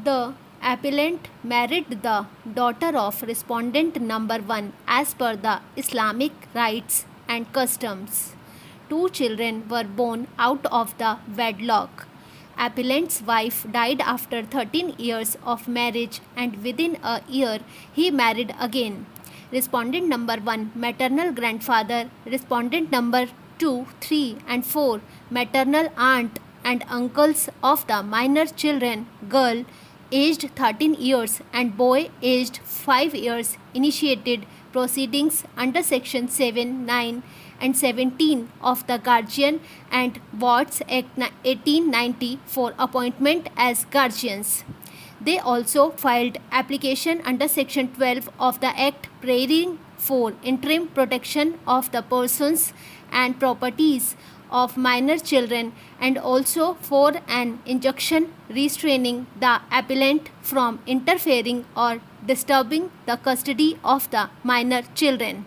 The appellant married the daughter of respondent number 1 as per the Islamic rites and customs. Two children were born out of the wedlock. Appellant's wife died after 13 years of marriage, and within a year he married again. Respondent number 1 maternal grandfather, respondent number 2, 3 and 4 maternal aunt and uncles of the minor children, girl aged 13 years and boy aged 5 years, initiated proceedings under section 7, 9 and 17 of the Guardian and Wards Act 1890 for appointment as guardians. They also filed application under section 12 of the Act praying for interim protection of the persons and properties of minor children, and also for an injunction restraining the appellant from interfering or disturbing the custody of the minor children.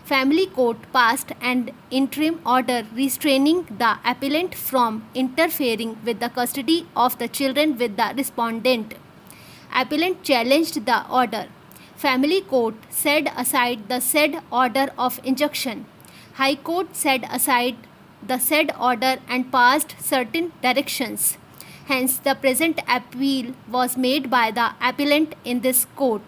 Family court passed an interim order restraining the appellant from interfering with the custody of the children with the respondent. Appellant challenged the order. Family court set aside the said order of injunction. High Court set aside the said order and passed certain directions. Hence, the present appeal was made by the appellant in this court.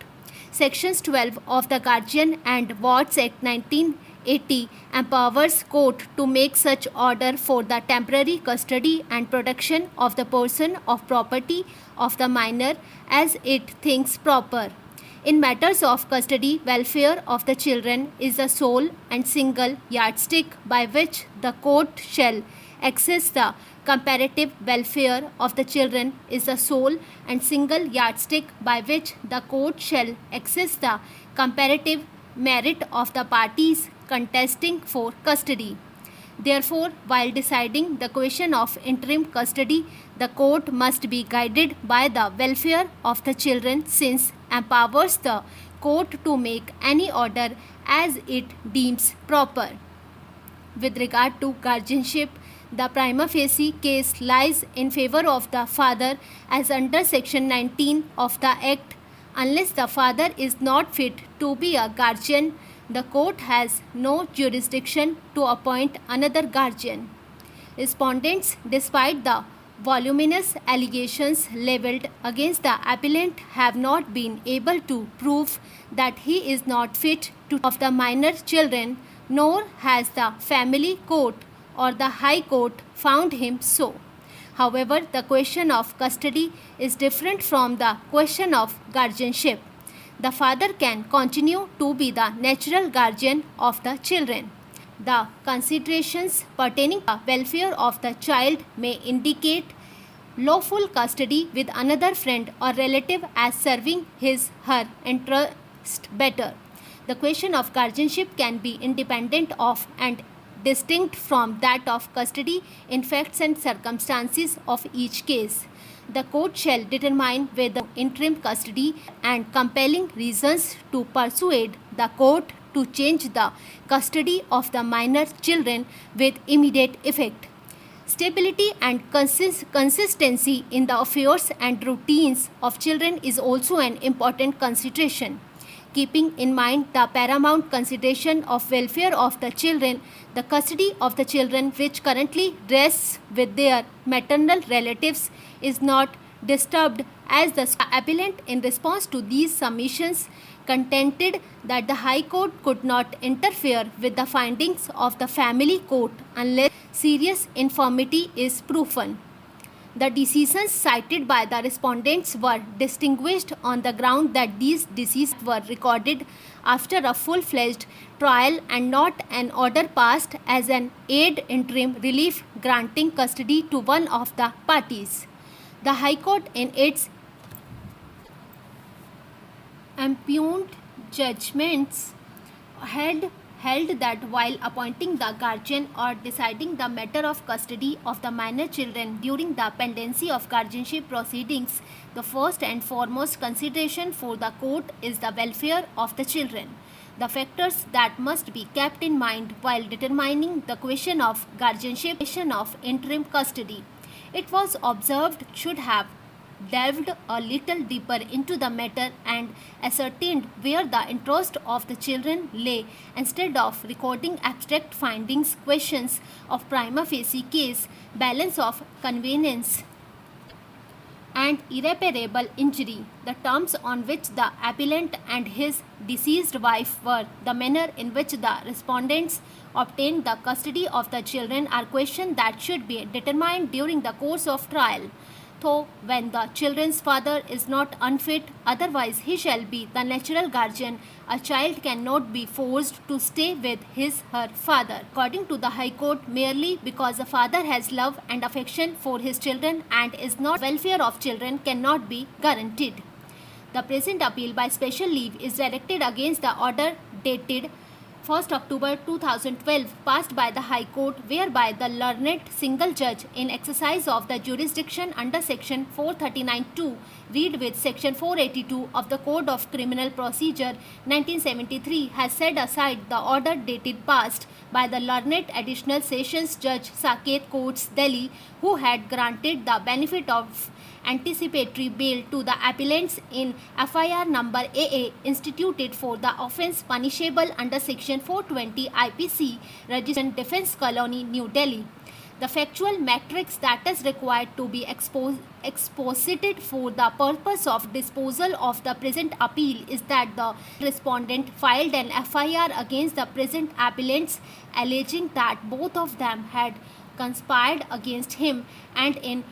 Sections 12 of the Guardian and Wards Act 1980 empowers court to make such order for the temporary custody and protection of the person of property of the minor as it thinks proper. In matters of custody, welfare of the children is the sole and single yardstick by which the court shall assess the comparative welfare of the children is the sole and single yardstick by which the court shall assess the comparative merit of the parties contesting for custody. Therefore, while deciding the question of interim custody, the court must be guided by the welfare of the children, since empowers the court to make any order as it deems proper. With regard to guardianship, the prima facie case lies in favor of the father as under section 19 of the Act. Unless the father is not fit to be a guardian, the court has no jurisdiction to appoint another guardian. Respondents, despite the voluminous allegations levelled against the appellant, have not been able to prove that he is not fit to of the minor children, nor has the family court or the High Court found him so. However, the question of custody is different from the question of guardianship. The father can continue to be the natural guardian of the children. The considerations pertaining to the welfare of the child may indicate lawful custody with another friend or relative as serving his/her interest better. The question of guardianship can be independent of and distinct from that of custody in facts and circumstances of each case. The court shall determine whether interim custody and compelling reasons to persuade the court to change the custody of the minor children with immediate effect. Stability and consistency in the affairs and routines of children is also an important consideration. Keeping in mind the paramount consideration of welfare of the children, the custody of the children which currently rests with their maternal relatives is not disturbed, as the appellant in response to these submissions contended that the High Court could not interfere with the findings of the family court unless serious infirmity is proven. The decisions cited by the respondents were distinguished on the ground that these decisions were recorded after a full-fledged trial and not an order passed as an ad interim relief granting custody to one of the parties. The High Court in its impugned judgments had held that while appointing the guardian or deciding the matter of custody of the minor children during the pendency of guardianship proceedings, the first and foremost consideration for the court is the welfare of the children. The factors that must be kept in mind while determining the question of guardianship, question of interim custody, it was observed, should have delved a little deeper into the matter and ascertained where the interest of the children lay, instead of recording abstract findings, questions of prima facie case, balance of convenience, and irreparable injury. The terms on which the appellant and his deceased wife were, the manner in which the respondents obtained the custody of the children are questions that should be determined during the course of trial. Though when the children's father is not unfit, otherwise he shall be the natural guardian, a child cannot be forced to stay with his/her father. According to the High Court, merely because a father has love and affection for his children and is not welfare of children cannot be guaranteed. The present appeal by special leave is directed against the order dated 1st October 2012 passed by the High Court, whereby the learned single judge in exercise of the jurisdiction under section 439(2) read with section 482 of the Code of Criminal Procedure 1973 has set aside the order dated passed by the learned additional sessions judge Saket Courts Delhi, who had granted the benefit of anticipatory bail to the appellants in FIR number AA instituted for the offence punishable under section 420 IPC, Registered Defence Colony, New Delhi. The factual matrix that is required to be exposited for the purpose of disposal of the present appeal is that the respondent filed an FIR against the present appellants alleging that both of them had conspired against him, and in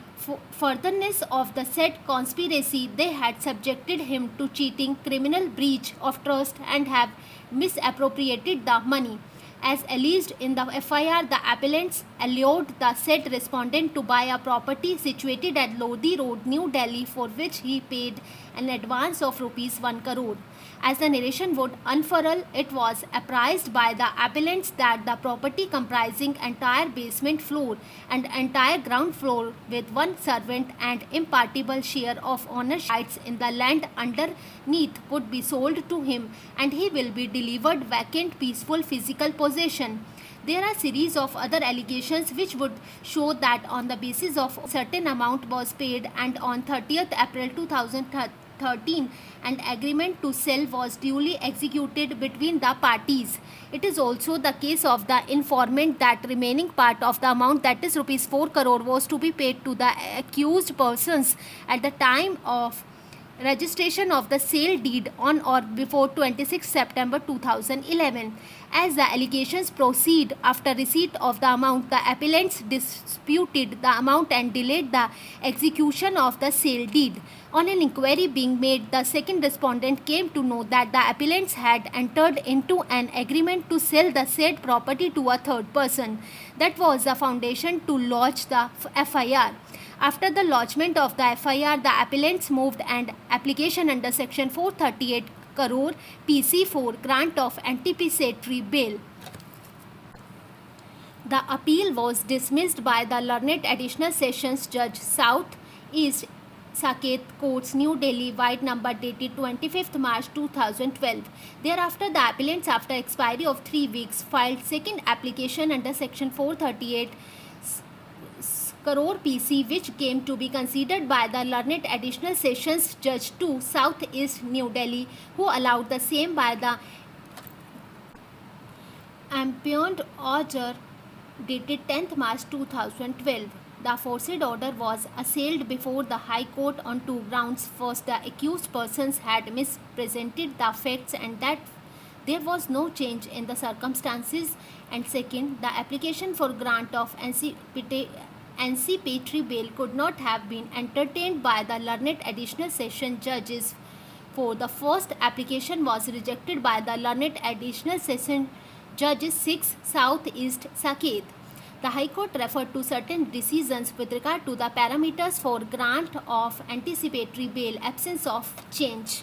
furtherance of the said conspiracy they had subjected him to cheating, criminal breach of trust, and have misappropriated the money. As alleged in the FIR, the appellants allured the said respondent to buy a property situated at Lodi Road, New Delhi, for which he paid an advance of rupees 1 crore. As the narration would unfurl, it was apprised by the appellants that the property comprising entire basement floor and entire ground floor with one servant and impartible share of ownership rights in the land underneath would be sold to him, and he will be delivered vacant peaceful physical possession. There are series of other allegations which would show that on the basis of certain amount was paid, and on 30th April 2013 an agreement to sell was duly executed between the parties. It is also the case of the informant that remaining part of the amount, that is rupees 4 crore, was to be paid to the accused persons at the time of registration of the sale deed on or before 26 September 2011. As the allegations proceed, after receipt of the amount, the appellants disputed the amount and delayed the execution of the sale deed. On an inquiry being made, the second respondent came to know that the appellants had entered into an agreement to sell the said property to a third person. That was the foundation to lodge the FIR. After the lodgement of the FIR, the appellants moved an application under section 438 crore PC for grant of anticipatory bail. The appeal was dismissed by the learned additional sessions judge South East Saket Courts, New Delhi, white number dated 25th March 2012. Thereafter, the appellants, after expiry of 3 weeks, filed second application under section 438 crore PC, which came to be considered by the learned additional sessions judge 2 South East New Delhi, who allowed the same by the impugned order dated 10th March 2012. The aforesaid order was assailed before the High Court on two grounds. First, the accused persons had misrepresented the facts and that there was no change in the circumstances, and second, the application for grant of anticipatory bail could not have been entertained by the learned additional session judges, for the first application was rejected by the learned additional session judges 6 South East Saket. The High Court referred to certain decisions with regard to the parameters for grant of anticipatory bail, absence of change.